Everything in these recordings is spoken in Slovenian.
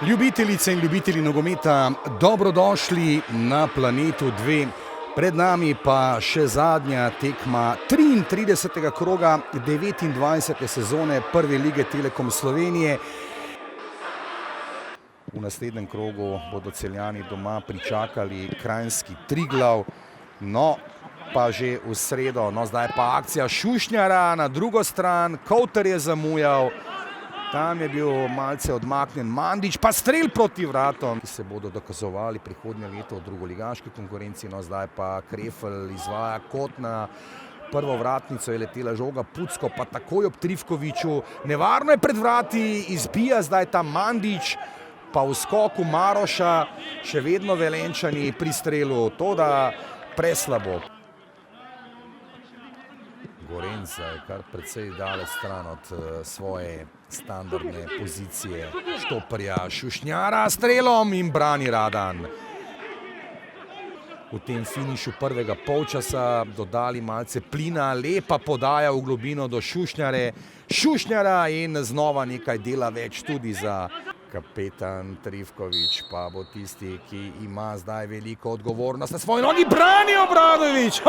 Ljubitelice in ljubitelji nogometa, dobrodošli na Planetu 2. Pred nami pa še zadnja tekma 33. kroga 29. sezone Prve lige Telekom Slovenije. V naslednjem krogu bodo Celjani doma pričakali kranjski Triglav. No, pa že v sredo, zdaj pa akcija Šušnjara na drugo stran, Kovter je zamujal. Tam je bil malce odmaknjen Mandić, pa strel proti vratom, ki se bodo dokazovali prihodnje leto v drugoligaški konkurenci. No, zdaj pa Krefl izvaja kot na prvo vratnico, je letela žoga Pucko, pa takoj ob Trifkoviću. Nevarno je pred vrati, izbija zdaj ta Mandić, pa v skoku Maroša, še vedno Velenjčani pri strelu, to da preslabo. Gorenza je kar precej daleč stran od svoje standardne pozicije štoperja. Šušnjara s strelom in brani Radan. V tem finišu prvega polčasa dodali malce plina, lepa podaja v globino do Šušnjara in znova nekaj dela več tudi za kapetan Trifković, pa bo tisti, ki ima zdaj veliko odgovornost na svoji nogi, brani Obradović.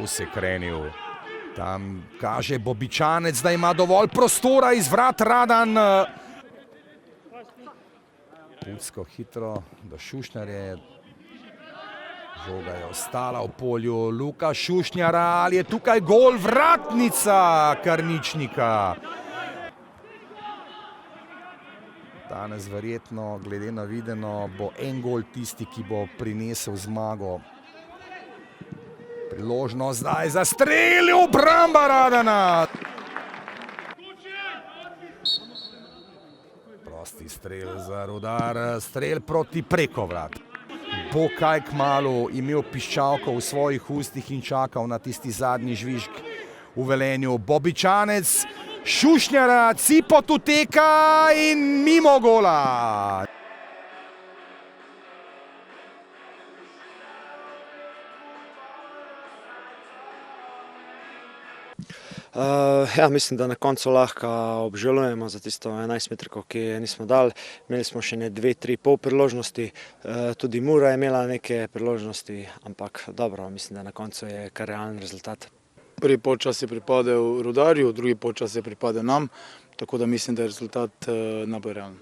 Se krenil. Tam kaže Bobičanec, da ima dovolj prostora iz vrat Radan. Pucko hitro do Šušnjare. Žoga je ostala v polju Luka Šušnjara, ali je tukaj gol, vratnica Karničnika. Danes verjetno, glede na videno, bo en gol tisti, ki bo prinesel zmago. Priložnost zdaj za strel, obramba Radana. Prosti strel za Rudar, strel proti preko vrat. Bo kaj kmalu imel piščalko v svojih ustih in čakal na tisti zadnji žvižg v Velenju. Bobičanec, Šušnjara, Cipot uteka in mimo gola. Mislim, da na koncu lahko obžalujemo za tisto 11-metrko, ki je nismo dali. Imeli smo še 2-3 pol priložnosti, tudi Mura je imela neke priložnosti, ampak dobro, mislim, da na koncu je kar realen rezultat. Prvi polčas je pripadel Rudarju, drugi polčas je pripadel nam, tako da mislim, da je rezultat najbolj realen.